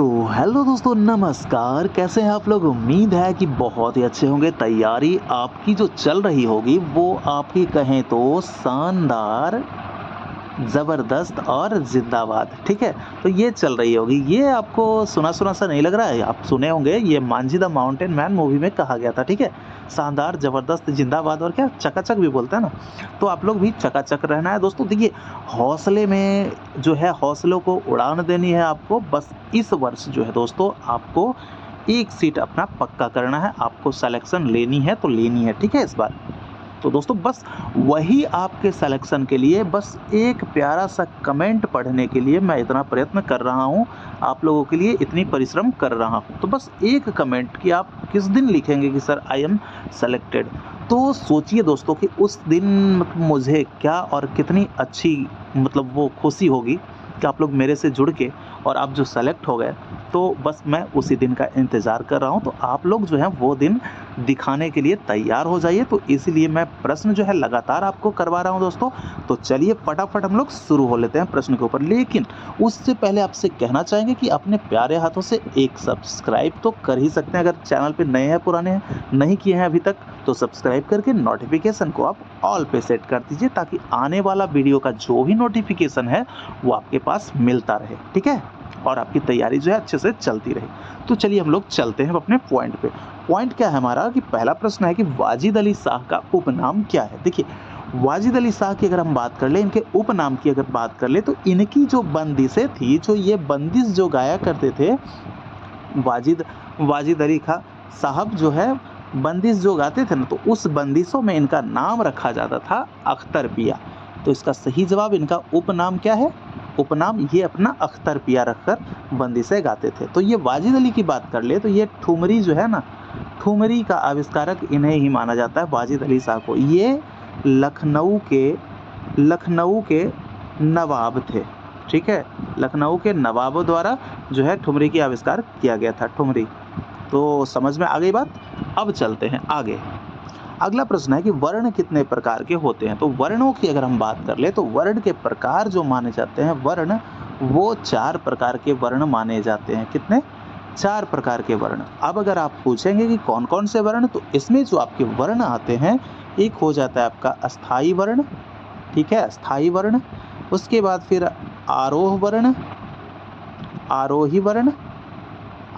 तो हेलो दोस्तों, नमस्कार। कैसे हैं आप लोग? उम्मीद है कि बहुत ही अच्छे होंगे। तैयारी आपकी जो चल रही होगी वो आपकी कहें तो शानदार, ज़बरदस्त और ज़िंदाबाद, ठीक है? तो ये चल रही होगी। ये आपको सुना-सुना सा नहीं लग रहा है? आप सुने होंगे, ये Manjhi the mountain man movie में कहा गया था, ठीक है? शानदार, ज़बरदस्त, ज़िंदाबाद और क्या चकाचक भी बोलते हैं ना? तो आप लोग भी चकाचक रहना है दोस्तों। देखिए, हौसले में जो है हौसलों को उड़ान देनी है आपको। बस इस वर्ष जो है दोस्तों आपको एक सीट अपना पक्का करना है। आपको सिलेक्शन लेनी है तो लेनी है, ठीक है इस बार? तो दोस्तों बस वही आपके सिलेक्शन के लिए बस एक प्यारा-सा कमेंट पढ़ने के लिए मैं इतना प्रयत्न कर रहा हूँ, आप लोगों के लिए इतनी परिश्रम कर रहा हूँ। तो बस एक कमेंट कि आप किस दिन लिखेंगे कि सर आई एम सेलेक्टेड। तो सोचिए दोस्तों कि उस दिन मुझे क्या और कितनी अच्छी मतलब वो खुशी होगी कि आप लोग मेरे से जुड़ के और आप जो सेलेक्ट हो गए, तो बस मैं उसी दिन का इंतज़ार कर रहा हूँ। तो आप लोग जो हैं वो दिन दिखाने के लिए तैयार हो जाइए। तो इसीलिए मैं प्रश्न जो है लगातार आपको करवा रहा हूँ दोस्तों। तो चलिए फटाफट हम लोग शुरू हो लेते हैं प्रश्न के ऊपर। लेकिन उससे पहले आपसे कहना चाहेंगे कि अपने प्यारे हाथों से एक सब्सक्राइब तो कर ही सकते हैं। अगर चैनल पे नए हैं, पुराने हैं, नहीं किए हैं अभी तक, तो सब्सक्राइब करके नोटिफिकेशन को आप ऑल पे सेट कर दीजिए ताकि आने वाला वीडियो का जो भी नोटिफिकेशन है वो आपके पास मिलता रहे, ठीक है? और आपकी तैयारी जो है अच्छे से चलती रहे। तो चलिए हम लोग चलते हैं अपने पॉइंट पे। पॉइंट क्या है हमारा कि पहला प्रश्न है कि वाजिद अली शाह का उपनाम क्या है? देखिए, वाजिद अली शाह की अगर हम बात कर लें, इनके उपनाम की अगर बात कर लें, तो इनकी जो बंदिशें थी, जो ये बंदिश जो गाया करते थे, वाजिद वाजिद अली खां साहब जो है बंदिश जो गाते थे ना, तो उस बंदिशों में इनका नाम रखा जाता था अख्तर पिया। तो इसका सही जवाब, इनका उपनाम क्या है? उपनाम ये अपना अख्तर पिया रखकर बंदिशें गाते थे। तो ये वाजिद अली की बात कर ले तो ये ठुमरी जो है ना, ठुमरी का आविष्कारक इन्हें ही माना जाता है, वाजिद अली शाह को। ये लखनऊ के नवाब थे, ठीक है? लखनऊ के नवाबों द्वारा जो है ठुमरी की आविष्कार किया गया था, ठुमरी। तो समझ में आ गई बात? अब चलते हैं आगे। अगला प्रश्न है कि वर्ण कितने प्रकार के होते हैं? तो वर्णों की अगर हम बात कर ले तो वर्ण के प्रकार जो माने जाते हैं, वर्ण वो 4 प्रकार के वर्ण माने जाते हैं। कितने? 4 प्रकार के वर्ण। अब अगर आप पूछेंगे कि कौन-कौन से वर्ण, तो इसमें जो आपके वर्ण आते हैं, एक हो जाता है आपका अस्थाई वर्ण, ठीक है? अस्थाई वर्ण। उसके बाद फिर आरोह वर्ण, आरोही वर्ण,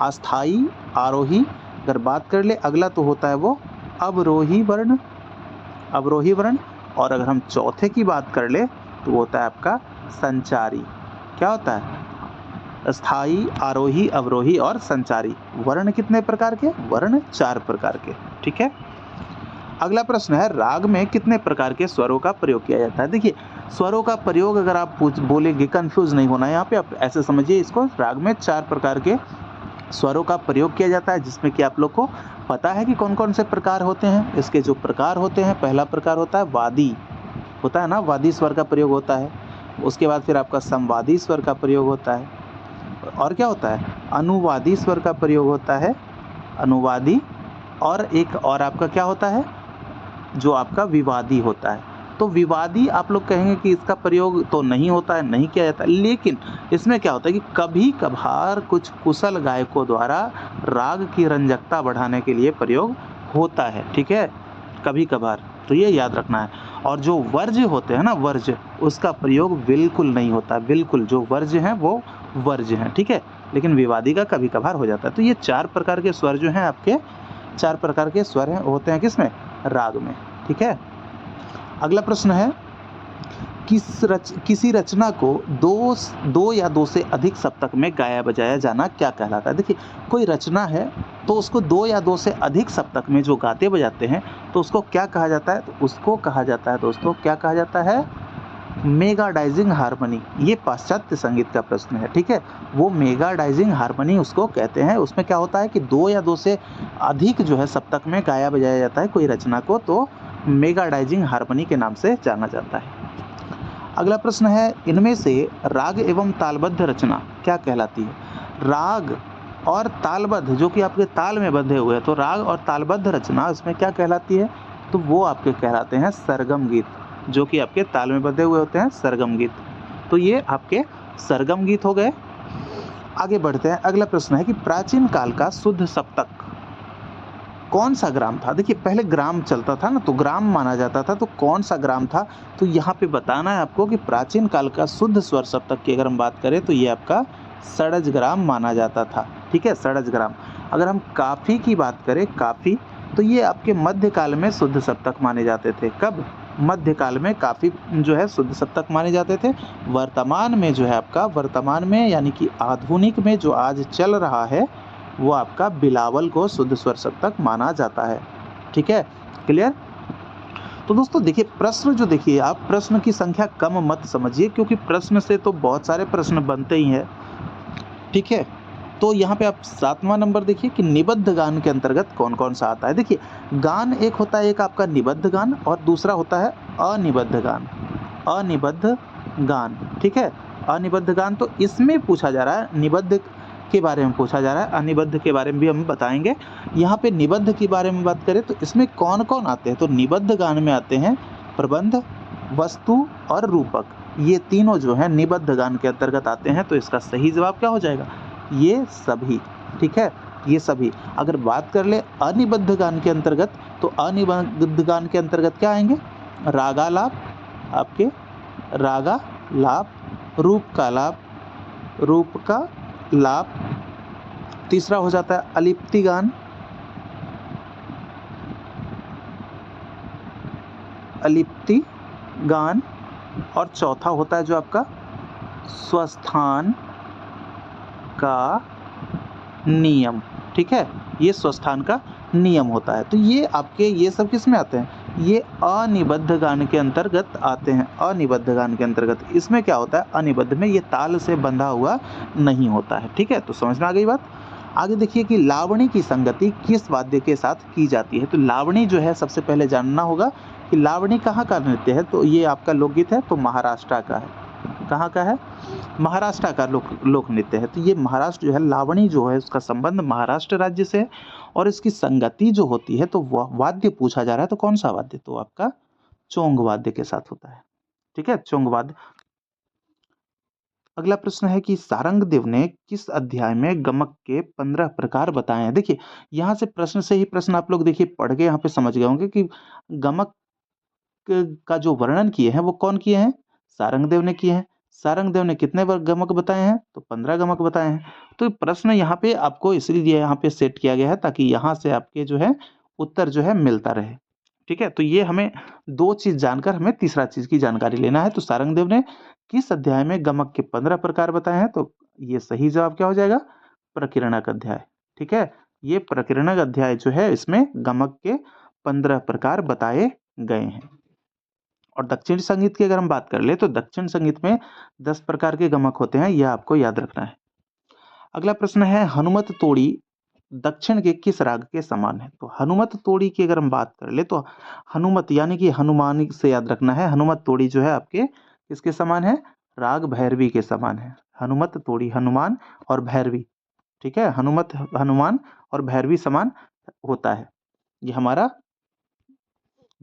अस्थाई, आरोही। अगर बात कर ले अगला तो होता है वो अवरोही वर्ण, अवरोही वर्ण। और अगर हम चौथे की बात कर ले तो होता है आपका संचारी। क्या होता है? अस्थाई, आरोही, अवरोही और संचारी। वर्ण कितने प्रकार के? वर्ण 4 प्रकार के, ठीक है? अगला प्रश्न है राग में कितने प्रकार के स्वरों का प्रयोग किया जाता है? देखिए, स्वरों का प्रयोग अगर आप बोलेंगे, कंफ्यूज नहीं होना है यहाँ पे, आप ऐसे समझिए इसको। राग में 4 प्रकार के स्वरों का प्रयोग किया जाता है, जिसमें कि आप लोग को पता है कि कौन-कौन से प्रकार होते हैं। इसके जो प्रकार होते हैं, पहला प्रकार होता है वादी, होता है ना, वादी स्वर का प्रयोग होता है। उसके बाद फिर आपका संवादी स्वर का प्रयोग होता है। और क्या होता है? अनुवादी स्वर का प्रयोग होता है, अनुवादी। और एक और आपका क्या होता है? जो आपका विवादी होता है। तो विवादी आप लोग कहेंगे कि इसका प्रयोग तो नहीं होता है, नहीं किया जाता, लेकिन इसमें क्या होता है कि कभी-कभार कुछ कुशल गायकों द्वारा राग की रंजकता बढ़ाने के लिए प्रयोग होता है, ठीक है? कभी-कभार, तो ये याद रखना है। और जो वर्ज्य होते हैं ना, वर्ज्य, उसका प्रयोग बिल्कुल नहीं होता, बिल्कुल। जो वर्ज्य हैं वो वर्ज्य हैं, ठीक है? लेकिन विवादी का कभी-कभार हो जाता है। तो ये 4 प्रकार के स्वर जो हैं आपके, 4 प्रकार के स्वर हैं, होते हैं किसमें? राग में, ठीक है? अगला प्रश्न है किसी रचना को दो या दो से अधिक सप्तक में गाया बजाया जाना क्या कहलाता है? देखिए, कोई रचना है तो उसको 2 या 2 से अधिक सप्तक में जो गाते बजाते हैं, तो उसको क्या कहा जाता है? तो उसको कहा जाता है दोस्तों, क्या कहा जाता है? मेगाडाइजिंग हार्मनी। ये पाश्चात्य संगीत का प्रश्न है, ठीक है? वो मेगाडाइजिंग हार्मनी उसको कहते हैं। उसमें क्या होता है कि 2 या 2 से अधिक जो है सप्तक में गाया बजाया जाता है कोई रचना को, तो मेगाडाइजिंग हार्मनी के नाम से जाना जाता है। अगला प्रश्न है इनमें से राग एवं तालबद्ध रचना क्या कहलाती है? राग और तालबद्ध, जो कि आपके ताल में बंधे हुए हैं, तो राग और तालबद्ध रचना इसमें क्या कहलाती है? तो वो आपके कहलाते हैं सरगम गीत, जो कि आपके ताल में बंधे हुए होते हैं, सरगम गीत। तो ये आपके सरगम गीत हो गए। आगे बढ़ते हैं। अगला प्रश्न है कि प्राचीन काल का शुद्ध सप्तक कौन सा ग्राम था? देखिए पहले ग्राम चलता था ना, तो ग्राम माना जाता था, तो कौन सा ग्राम था? तो यहाँ पे बताना है आपको कि प्राचीन काल का शुद्ध स्वर सप्तक की अगर हम बात करें तो ये आपका षडज ग्राम माना जाता था। ठीक है, षडज ग्राम। अगर हम काफी की बात करें, काफी, तो ये आपके मध्यकाल में शुद्ध सप्तक माने जाते थे। कब? मध्यकाल में काफी जो है शुद्ध सप्तक माने जाते थे। वर्तमान में जो है आपका, वर्तमान में यानी कि आधुनिक में जो आज चल रहा है वो आपका बिलावल को शुद्ध स्वर सप्तक माना जाता है। ठीक है, क्लियर? तो दोस्तों देखिए प्रश्न जो, देखिए आप प्रश्न की संख्या कम मत समझिए, क्योंकि प्रश्न से तो बहुत सारे प्रश्न बनते ही हैं। ठीक है, तो यहाँ पे आप 7वां नंबर देखिए कि निबद्ध गान के अंतर्गत कौन कौन सा आता है। देखिए गान एक होता है, एक आपका निबद्ध गान और दूसरा होता है अनिबद्ध गान। अनिबद्ध गान, ठीक है, अनिबद्ध गान। तो इसमें पूछा जा रहा है, निबद्ध के बारे में पूछा जा रहा है, अनिबद्ध के बारे में भी हम बताएंगे। यहाँ पे निबद्ध के बारे में बात करें तो इसमें कौन कौन आते हैं, तो निबद्ध गान में आते हैं प्रबंध, वस्तु और रूपक। ये तीनों जो है निबद्ध गान के अंतर्गत आते हैं। तो इसका सही जवाब क्या हो जाएगा? ये सभी। ठीक है, ये सभी। अगर बात कर ले अनिबद्ध गान के अंतर्गत, तो अनिबद्ध गान के अंतर्गत क्या आएंगे? रागालाप, आपके रागालाप, रूप का लाप, रूप का लाप। तीसरा हो जाता है अलिप्ति गान, अलिप्ति गान। और चौथा होता है जो आपका स्वस्थान का नियम। ठीक है, ये स्वस्थान का नियम होता है। तो ये आपके, ये सब किस में आते हैं? ये अनिबद्ध गान के अंतर्गत आते हैं। अनिबद्ध गान के अंतर्गत इसमें क्या होता है? अनिबद्ध में ये ताल से बंधा हुआ नहीं होता है। ठीक है, तो समझ में आ गई बात। आगे देखिए कि लावणी की संगति किस वाद्य के साथ की जाती है। तो लावणी जो है सबसे पहले जानना होगा कि लावणी कहाँ का नृत्य है। तो ये आपका लोकगीत है, तो महाराष्ट्र का है। कहाँ का है? महाराष्ट्र का लोक नृत्य है। तो ये महाराष्ट्र जो है, लावणी जो है उसका संबंध महाराष्ट्र राज्य से है। और इसकी संगति जो होती है, तो वाद्य पूछा जा रहा है, तो कौन सा वाद्य? तो आपका चोंग वाद्य के साथ होता है। ठीक है, चोंग वाद्य। अगला प्रश्न है कि सारंगदेव ने किस अध्याय में गमक के 15 प्रकार बताए हैं। देखिए यहाँ से प्रश्न से ही प्रश्न आप लोग देखिए पढ़ के यहाँ पे समझ गए होंगे कि गमक का जो वर्णन किए हैं वो कौन किए हैं? सारंगदेव ने किए हैं। सारंगदेव ने कितने गमक बताए हैं? तो 15 गमक बताए हैं। तो प्रश्न यहाँ पे आपको इसलिए यहाँ पे सेट किया गया है ताकि यहाँ से आपके जो है उत्तर जो है मिलता रहे। ठीक है, तो ये हमें दो चीज जानकर हमें तीसरा चीज की जानकारी लेना है। तो सारंगदेव ने किस अध्याय में गमक के 15 प्रकार बताए हैं? तो ये सही जवाब क्या हो जाएगा? प्रकीर्णक अध्याय। ठीक है, ये प्रकीर्णक अध्याय जो है इसमें गमक के 15 प्रकार बताए गए हैं। और दक्षिण संगीत की अगर हम बात कर ले तो दक्षिण संगीत में 10 प्रकार के गमक होते हैं, यह आपको याद रखना है। अगला प्रश्न है हनुमत तोड़ी दक्षिण के किस राग के समान है। तो हनुमत तोड़ी की अगर हम बात कर ले तो हनुमत यानी कि हनुमान से याद रखना है। हनुमत तोड़ी जो है आपके किसके समान है? राग भैरवी के समान है। हनुमत तोड़ी हनुमान और भैरवी। ठीक है, हनुमत हनुमान और भैरवी समान होता है। ये हमारा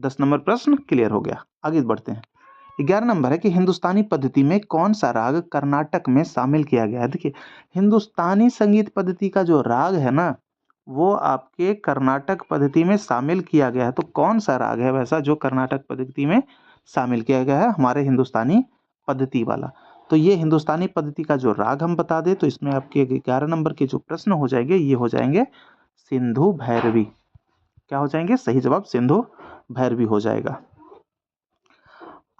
10 नंबर प्रश्न क्लियर हो गया। आगे बढ़ते हैं। 11 नंबर है कि हिंदुस्तानी पद्धति में कौन सा राग कर्नाटक में शामिल किया गया है। देखिए हिंदुस्तानी संगीत पद्धति का जो राग है ना, वो आपके कर्नाटक पद्धति में शामिल किया गया है। तो कौन सा राग है वैसा जो कर्नाटक पद्धति में शामिल किया गया है हमारे हिंदुस्तानी पद्धति वाला? तो ये हिंदुस्तानी पद्धति का जो राग हम बता दें तो इसमें आपके 11 नंबर के जो प्रश्न हो जाएंगे ये हो जाएंगे सिंधु भैरवी। क्या हो जाएंगे? सही जवाब सिंधु भैरवी हो जाएगा।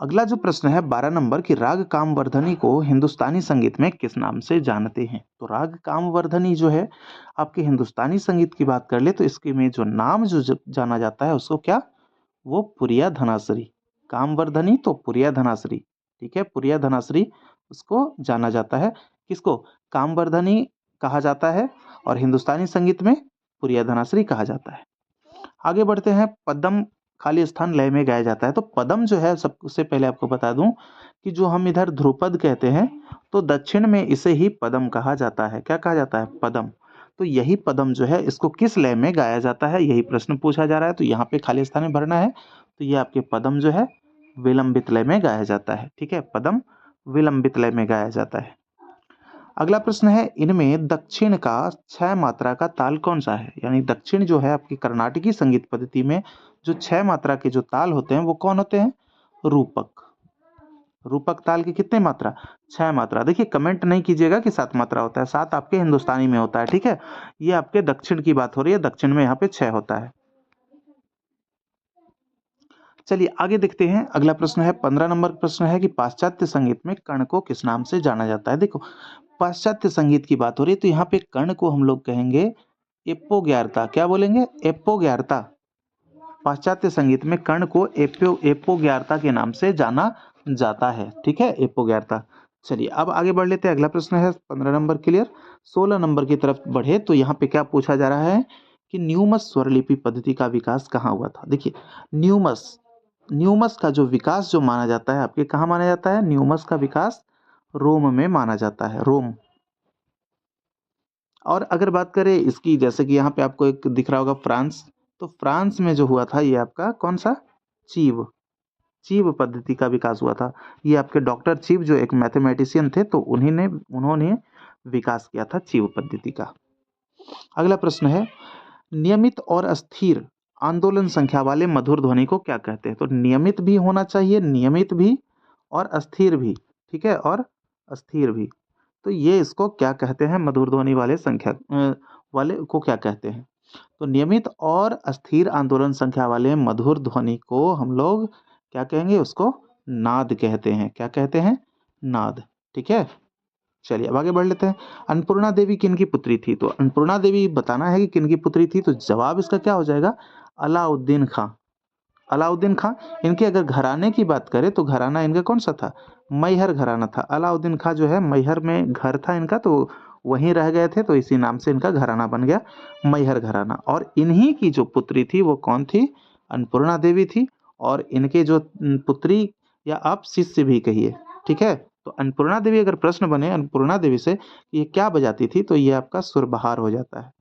अगला जो प्रश्न है 12 नंबर की राग कामवर्धनी को हिंदुस्तानी संगीत में किस नाम से जानते हैं। तो राग कामवर्धनी जो है आपके हिंदुस्तानी संगीत की बात कर ले तो इसके में जो नाम जो जाना जाता है उसको क्या? वो पुरिया धनासरी। कामवर्धनी तो पुरिया धनासरी। ठीक है, पुरिया धनासरी उसको जाना जाता है। किसको? कामवर्धनी कहा जाता है और हिंदुस्तानी संगीत में पुरिया धनासरी कहा जाता है। आगे बढ़ते हैं। पदम खाली स्थान लय में गाया जाता है। तो पदम जो है सबसे पहले आपको बता दूं कि जो हम इधर ध्रुपद कहते हैं तो दक्षिण में इसे ही पदम कहा जाता है। क्या कहा जाता है? पदम। तो यही पदम जो है इसको किस लय में गाया जाता है, यही प्रश्न पूछा जा रहा है। तो यहाँ पे खाली स्थान में भरना है। तो ये आपके पदम जो है विलंबित लय में गाया जाता है। ठीक है, पदम विलंबित लय में गाया जाता है। अगला प्रश्न है, इनमें दक्षिण का 6 मात्रा का ताल कौन सा है? यानी दक्षिण जो है आपकी कर्नाटकी संगीत पद्धति में जो 6 मात्रा के जो ताल होते हैं वो कौन होते हैं? रूपक। रूपक ताल की कितने मात्रा? 6 मात्रा। देखिए कमेंट नहीं कीजिएगा कि 7 मात्रा होता है, 7 आपके हिंदुस्तानी में होता है, ठीक है? ये आपके दक्षिण की बात हो रही है, दक्षिण में यहाँ पे 6 होता है। चलिए आगे देखते हैं। अगला प्रश्न है 15 नंबर प्रश्न है कि पाश्चात्य संगीत में कर्ण को किस नाम से जाना जाता है? देखो पाश्चात्य संगीत की बात हो रही है तो यहाँ पे कर्ण को हम लोग कहेंगे एप्पोग्यारता। क्या बोलेंगे? एप्पोग्यारता। पाश्चात्य संगीत में कर्ण को एप्पोग्यारता के नाम से जाना जाता है, ठीक है? एप्पोग्यारता। चलिए अब आगे बढ़ लेते हैं। अगला प्रश्न है 15 नंबर क्लियर। 16 नंबर की तरफ बढ़े तो यहाँ पे क्या पूछा जा रहा है कि न्यूमस स्वरलिपि पद्धति का विकास कहाँ हुआ था? देखिए न्यूमस न्यूमस का जो विकास जो माना जाता है आपके कहाँ माना जाता है? न्यूमस का विकास रोम में माना जाता है, रोम। और अगर बात करें इसकी, जैसे कि यहाँ पे आपको एक दिख रहा होगा फ्रांस, तो फ्रांस में जो हुआ था ये आपका कौन सा? चीव। चीव पद्धति का विकास हुआ था। ये आपके डॉक्टर चीव जो एक मैथमेटिशियन थे तो उन्होंने विकास किया था चीव पद्धति का। अगला प्रश्न है, नियमित और अस्थिर आंदोलन संख्या वाले मधुर ध्वनि को क्या कहते हैं? तो नियमित भी होना चाहिए, नियमित भी और अस्थिर भी, ठीक है? और अस्थिर भी। तो ये इसको क्या कहते हैं? मधुर ध्वनि वाले संख्या वाले को क्या कहते हैं? तो नियमित और अस्थिर आंदोलन संख्या वाले मधुर ध्वनि को हम लोग क्या कहेंगे? उसको नाद कहते हैं। क्या कहते हैं? नाद, ठीक है? चलिए अब आगे बढ़ लेते हैं। अन्नपूर्णा देवी किनकी पुत्री थी? तो अन्नपूर्णा देवी बताना है कि किनकी पुत्री थी, तो जवाब इसका क्या हो जाएगा? अलाउद्दीन खां। अलाउद्दीन खां। इनके अगर घराने की बात करें तो घराना इनका कौन सा था? मैहर घराना था। अलाउद्दीन खां जो है मैहर में घर था इनका, तो वहीं रह गए थे तो इसी नाम से इनका घराना बन गया मैहर घराना। और इन्हीं की जो पुत्री थी वो कौन थी? अन्नपूर्णा देवी थी। और इनके जो पुत्री या आप शिष्य भी कहिए, ठीक है? तो अन्नपूर्णा देवी अगर प्रश्न बने अन्नपूर्णा देवी से ये क्या बजाती थी तो ये आपका सुरबहार हो जाता है।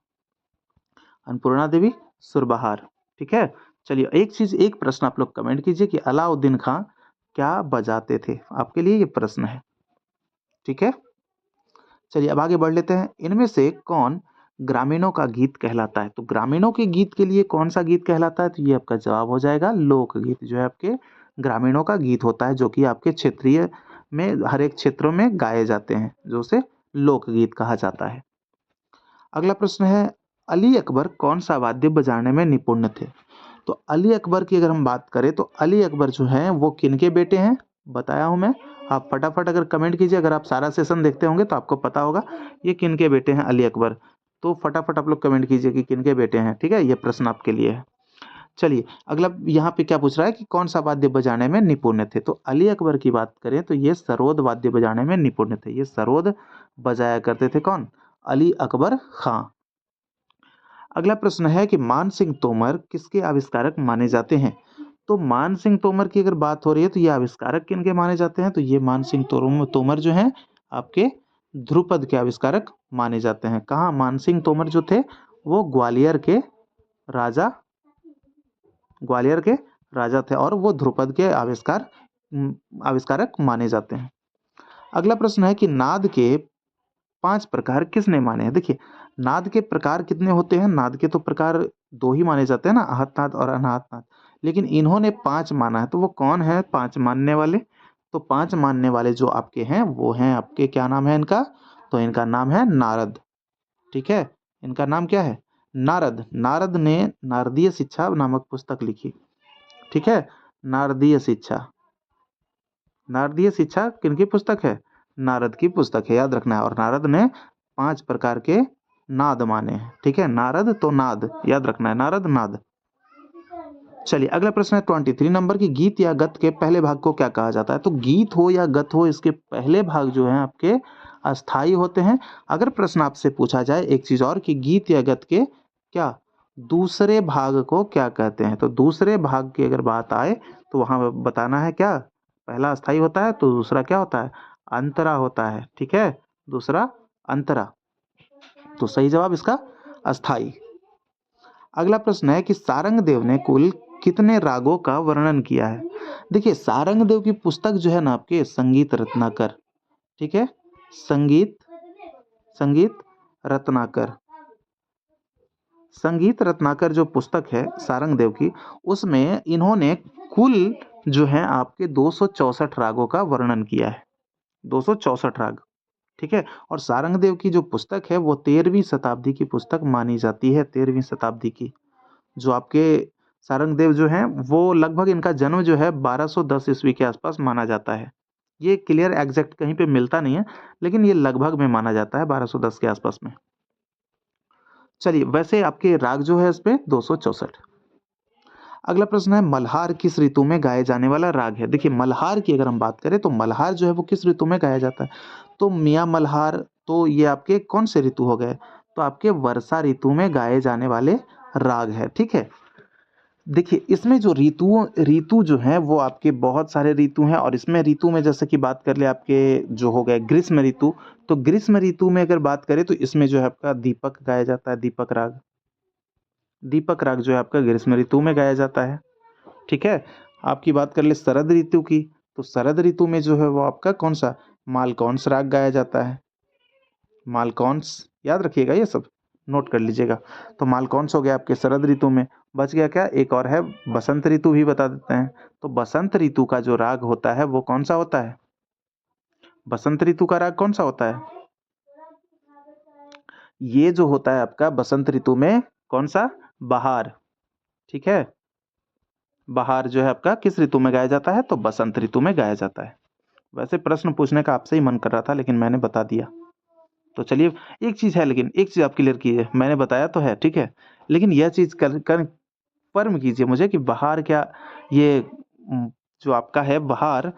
अन्नपूर्णा देवी सुरबहार, ठीक है? चलिए एक प्रश्न आप लोग कमेंट कीजिए कि अलाउद्दीन खां क्या बजाते थे? आपके लिए ये प्रश्न है, ठीक है? चलिए अब आगे बढ़ लेते हैं। इनमें से कौन ग्रामीणों का गीत कहलाता है? तो ग्रामीणों के गीत के लिए कौन सा गीत कहलाता है? तो ये आपका जवाब हो जाएगा लोकगीत, जो है आपके ग्रामीणों का गीत होता है, जो कि आपके क्षेत्रीय में हर एक क्षेत्रों में गाए जाते हैं, जो उसे लोकगीत कहा जाता है। अगला प्रश्न है, अली अकबर कौन सा वाद्य बजाने में निपुण थे? तो अली अकबर की अगर हम बात करें तो अली अकबर जो हैं वो किनके बेटे हैं? बताया हूं मैं। आप फटाफट अगर कमेंट कीजिए, अगर आप सारा सेशन देखते होंगे तो आपको पता होगा ये किनके बेटे हैं अली अकबर। तो फटाफट आप लोग कमेंट कीजिए कि किनके बेटे हैं, ठीक है? ये प्रश्न आपके लिए है। चलिए अगला यहाँ पे क्या पूछ रहा है कि कौन सा वाद्य बजाने में निपुण थे? तो अली अकबर की बात करें तो ये सरोद वाद्य बजाने में निपुण थे। ये सरोद बजाया करते थे। कौन? अली अकबर खां। अगला प्रश्न है कि मान सिंह तोमर किसके आविष्कारक माने जाते हैं? तो मान सिंह तोमर की अगर बात हो रही है तो ये आविष्कारक किनके माने जाते हैं? तो ये मान सिंह तोमर जो हैं आपके ध्रुपद के आविष्कारक माने जाते हैं। कहाँ? मान सिंह तोमर जो थे वो राजा ग्वालियर के राजा थे और वो ध्रुपद के आविष्कारक माने जाते हैं। अगला प्रश्न है कि नाद के 5 प्रकार किसने माने हैं? देखिए नाद के प्रकार कितने होते हैं? नाद के तो प्रकार 2 ही माने जाते हैं ना, आहत नाद और अनाहत नाद। लेकिन इन्होंने 5 माना है, तो वो कौन है 5 मानने वाले? तो 5 मानने वाले जो आपके हैं वो हैं आपके, क्या नाम है इनका? तो इनका नाम है नारद, ठीक है? इनका नाम क्या है? नारद। नारद ने नारदीय शिक्षा नामक पुस्तक लिखी, ठीक है? नारदीय शिक्षा। नारदीय शिक्षा किनकी पुस्तक है? नारद की पुस्तक है, याद रखना है। और नारद ने 5 प्रकार के नाद माने हैं, ठीक है? नारद तो नाद याद रखना है, नारद नाद। चलिए अगला प्रश्न है 23 नंबर की, गीत या गत के पहले भाग को क्या कहा जाता है? तो गीत हो या गत हो, इसके पहले भाग जो है आपके अस्थाई होते हैं। अगर प्रश्न आपसे पूछा जाए एक चीज और कि गीत या गत के क्या दूसरे भाग को क्या कहते हैं? तो दूसरे भाग की अगर बात आए तो वहां बताना है क्या? पहला अस्थाई होता है तो दूसरा क्या होता है? अंतरा होता है, ठीक है? दूसरा अंतरा। तो सही जवाब इसका अस्थाई। अगला प्रश्न है कि सारंगदेव ने कुल कितने रागों का वर्णन किया है? देखिए सारंगदेव की पुस्तक जो है ना आपके संगीत रत्नाकर, ठीक है? संगीत संगीत रत्नाकर। संगीत रत्नाकर जो पुस्तक है सारंगदेव की, उसमें इन्होंने कुल जो है आपके 264 रागों का वर्णन किया है। 264 राग, ठीक है। और सारंगदेव की जो पुस्तक है वो 13वीं शताब्दी की पुस्तक मानी जाती है। 13वीं शताब्दी की जो आपके सारंगदेव जो हैं वो लगभग इनका जन्म जो है 1210 ईस्वी के आसपास माना जाता है। ये क्लियर एग्जैक्ट कहीं पे मिलता नहीं है, लेकिन ये लगभग में माना जाता है 1210 के आसपास में। चलिए, वैसे आपके राग जो है इस पे 264। अगला प्रश्न है, मल्हार किस ऋतु में गाए जाने वाला राग है? देखिए, मल्हार की अगर हम बात करें तो मल्हार जो है वो किस ऋतु में गाया जाता है? तो मियाँ मल्हार, तो ये आपके कौन से ऋतु हो गए? तो आपके वर्षा ऋतु में गाए जाने वाले राग है, ठीक है। देखिए, इसमें जो ऋतु जो है वो आपके बहुत सारे ऋतु हैं, और इसमें ऋतु में जैसे कि बात कर ले आपके जो हो गए ग्रीष्म ऋतु, तो ग्रीष्म ऋतु में अगर बात करें तो इसमें जो है आपका दीपक गाया जाता है, दीपक राग। दीपक राग जो है आपका ग्रीष्म ऋतु में गाया जाता है, ठीक है। आपकी बात कर ले शरद ऋतु की, तो शरद ऋतु में जो है वो आपका कौन सा मालकौंस राग गाया जाता है। मालकौंस, याद रखिएगा, ये सब नोट कर लीजिएगा। तो मालकौंस हो गया आपके शरद ऋतु में। बच गया क्या? एक और है बसंत ऋतु भी बता देते हैं। तो बसंत ऋतु का जो राग होता है वो कौन सा होता है? बसंत ऋतु का राग कौन सा होता है? ये जो होता है आपका बसंत ऋतु में कौन सा? बहार, ठीक है। बहार जो है आपका किस ऋतु में गाया जाता है? तो बसंत ऋतु में गाया जाता है। वैसे प्रश्न पूछने का आपसे ही मन कर रहा था, लेकिन मैंने बता दिया। तो चलिए, एक चीज है, लेकिन एक चीज आप क्लियर कीजिए, मैंने बताया तो है, ठीक है, लेकिन यह चीज कंफर्म कीजिए मुझे कि बहार क्या ये जो आपका है बहार,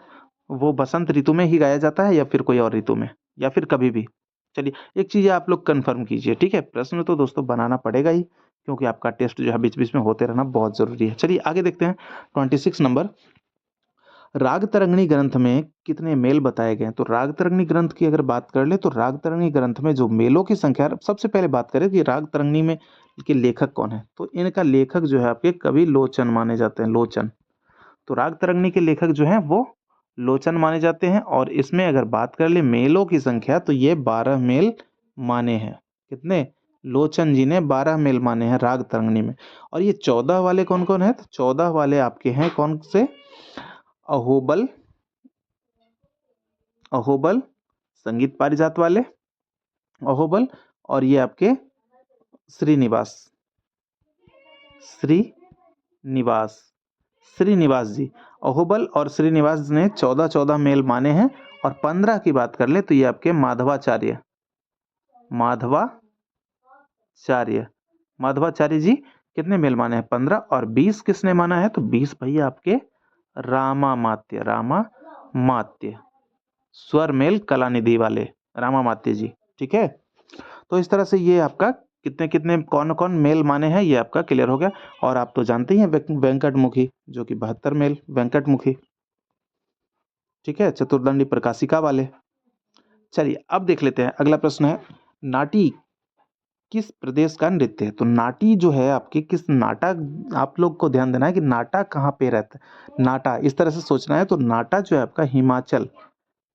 वो बसंत ऋतु में ही गाया जाता है या फिर कोई और ऋतु में, या फिर कभी भी? चलिए, एक चीज आप लोग कंफर्म कीजिए, ठीक है। प्रश्न तो दोस्तों बनाना पड़ेगा ही, क्योंकि आपका टेस्ट जो है बीच बीच में होते रहना बहुत जरूरी है। चलिए आगे देखते हैं। 26 नंबर, राग तरंगिणी ग्रंथ में कितने मेल बताए गए हैं? तो राग तरंगिणी ग्रंथ की अगर बात कर ले तो राग तरंगिणी ग्रंथ में जो मेलों की संख्या, सबसे पहले बात करें कि राग तरंगिणी में के लेखक कौन है, तो इनका लेखक जो है आपके कवि लोचन माने जाते हैं, लोचन। तो राग तरंगिणी के लेखक जो हैं वो लोचन माने जाते हैं। और इसमें अगर बात कर ले मेलों की संख्या, तो ये 12 मेल माने हैं। कितने? लोचन जी ने 12 मेल माने हैं राग तरंगिणी में। और ये 14 वाले कौन कौन है? तो 14 वाले आपके हैं कौन से? अहोबल, अहोबल संगीत पारिजात वाले अहोबल, और ये आपके श्रीनिवास, श्रीनिवास, श्रीनिवास जी। अहोबल और श्रीनिवास ने 14-14 मेल माने हैं। और 15 की बात कर ले तो ये आपके माधवाचार्य, माधवाचार्य, माधवाचार्य जी कितने मेल माने हैं? 15। और 20 किसने माना है? तो 20 भैया आपके रामामात्य, रामामात्य, स्वर मेल कलानिधि वाले रामामात्य जी, ठीक है। तो इस तरह से ये आपका कितने कितने कौन कौन मेल माने हैं ये आपका क्लियर हो गया। और आप तो जानते ही हैं वेंकटमुखी जो कि 72 मेल, वेंकटमुखी, ठीक है, चतुर्दंडी प्रकाशिका वाले। चलिए अब देख लेते हैं, अगला प्रश्न है, नाटी किस प्रदेश का नृत्य है? तो नाटी जो है आपकी किस, नाटा, आप लोग को ध्यान देना है कि नाटा कहाँ पे रहता है। नाटा इस तरह से सोचना है, तो नाटा जो है आपका हिमाचल,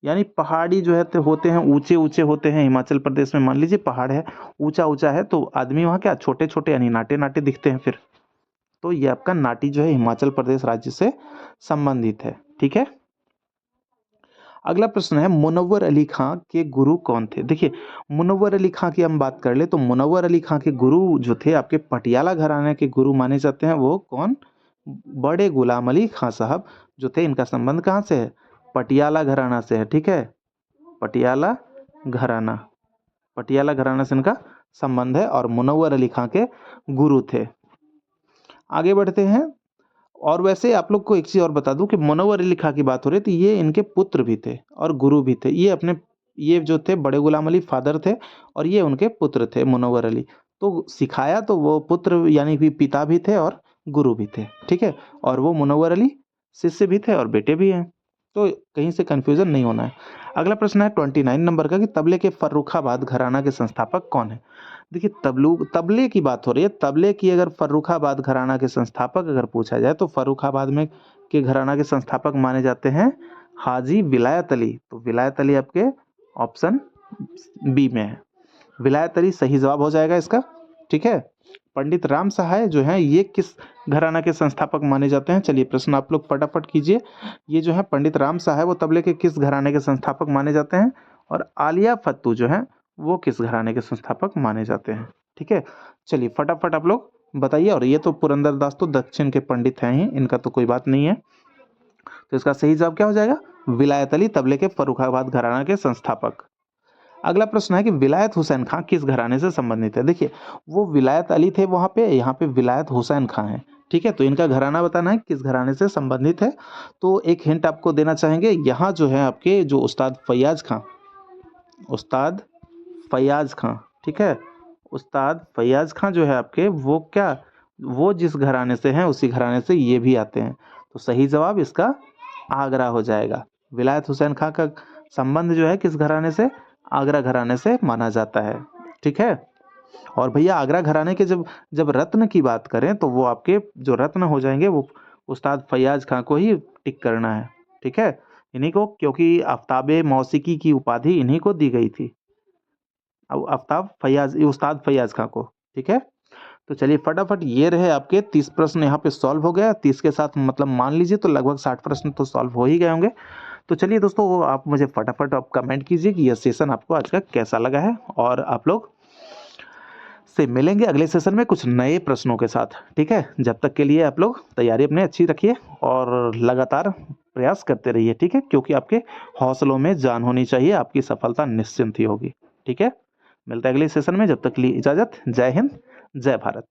यानी पहाड़ी जो है तो होते हैं, ऊंचे ऊंचे होते हैं हिमाचल प्रदेश में। मान लीजिए पहाड़ है, ऊंचा ऊंचा है, तो आदमी वहाँ क्या छोटे छोटे यानी नाटे नाटे दिखते हैं फिर। तो ये आपका नाटी जो है हिमाचल प्रदेश राज्य से संबंधित है, ठीक है। अगला प्रश्न है, मुनव्वर अली खां के गुरु कौन थे? देखिए, मुनव्वर अली खां की हम बात कर ले तो मुनव्वर अली खां के गुरु जो थे आपके पटियाला घराने के गुरु माने जाते हैं। वो कौन? बड़े गुलाम अली खां साहब जो थे। इनका संबंध कहाँ से है? पटियाला घराना से है, ठीक है। पटियाला घराना, पटियाला घराना से इनका संबंध है, और मुनव्वर अली खां के गुरु थे। आगे बढ़ते हैं। और वैसे आप लोग को एक चीज और बता दूं कि मुनव्वर अली खां की बात हो रही थी, ये इनके पुत्र भी थे और गुरु भी थे। ये जो थे बड़े गुलाम अली फादर थे, और ये उनके पुत्र थे मुनव्वर अली। तो सिखाया तो वो पुत्र यानी कि पिता भी थे और गुरु भी थे, ठीक है। और वो मुनव्वर अली शिष्य भी थे और बेटे भी हैं, तो कहीं से कंफ्यूजन नहीं होना है। अगला प्रश्न है 29 नंबर का, कि तबले के फर्रुखाबाद घराना के संस्थापक कौन है? देखिए, तबले की बात हो रही है। तबले की अगर फर्रुखाबाद घराना के संस्थापक अगर पूछा जाए तो फर्रुखाबाद में के घराना के संस्थापक माने जाते हैं हाजी विलायत अली। तो विलायत अली आपके ऑप्शन बी में है। विलायत अली सही जवाब हो जाएगा इसका। ठीक है, पंडित राम सहाय जो हैं ये किस घराना के संस्थापक माने जाते हैं? चलिए प्रश्न आप लोग फटाफट कीजिए। ये जो है पंडित राम सहाय वो तबले के किस घराने के संस्थापक माने जाते हैं? और आलिया फत्तू जो है वो किस घराने के संस्थापक माने जाते हैं? ठीक है, चलिए फटाफट आप लोग बताइए। और ये तो पुरंदरदास तो दक्षिण के पंडित हैं ही, इनका तो कोई बात नहीं है। तो इसका सही जवाब क्या हो जाएगा? विलायत अली तबले के फर्रुखाबाद घराना के संस्थापक। अगला प्रश्न है कि विलायत हुसैन खां किस घराने से संबंधित है? देखिए वो विलायत अली थे वहां पे, यहाँ पे विलायत हुसैन खां है। ठीक है, तो इनका घराना बताना है किस घराने से संबंधित है। तो एक हिंट आपको देना चाहेंगे, यहाँ जो है आपके जो उस्ताद फैयाज खां, उस्ताद फैयाज खां, ठीक है, उस्ताद फैयाज खां जो है आपके वो क्या, वो जिस घराने से हैं उसी घराने से ये भी आते हैं। तो सही जवाब इसका आगरा हो जाएगा। विलायत हुसैन खां का संबंध जो है किस घराने से? आगरा घराने से माना जाता है। ठीक है, और भैया आगरा घराने के जब जब रत्न की बात करें तो वो आपके जो रत्न हो जाएंगे वो उस्ताद फैयाज खां को ही टिक करना है। ठीक है, इन्हीं को, क्योंकि आफ्ताबे मौसीकी की उपाधि इन्हीं को दी गई थी, अब आफ्ताब फैयाज, उस्ताद फैयाज खां को। ठीक है, तो चलिए फटाफट ये रहे आपके 30 प्रश्न यहाँ पे सॉल्व हो गया। 30 के साथ मतलब मान लीजिए तो लगभग 60 प्रश्न तो सॉल्व हो ही गए होंगे। तो चलिए दोस्तों वो आप मुझे फटाफट आप कमेंट कीजिए कि यह सेशन आपको आज का कैसा लगा है, और आप लोग से मिलेंगे अगले सेशन में कुछ नए प्रश्नों के साथ। ठीक है, जब तक के लिए आप लोग तैयारी अपने अच्छी रखिए और लगातार प्रयास करते रहिए। ठीक है, क्योंकि आपके हौसलों में जान होनी चाहिए, आपकी सफलता निश्चिंत ही होगी। ठीक है, मिलते हैं अगले सेशन में, जब तक के लिए इजाज़त। जय हिंद, जय भारत।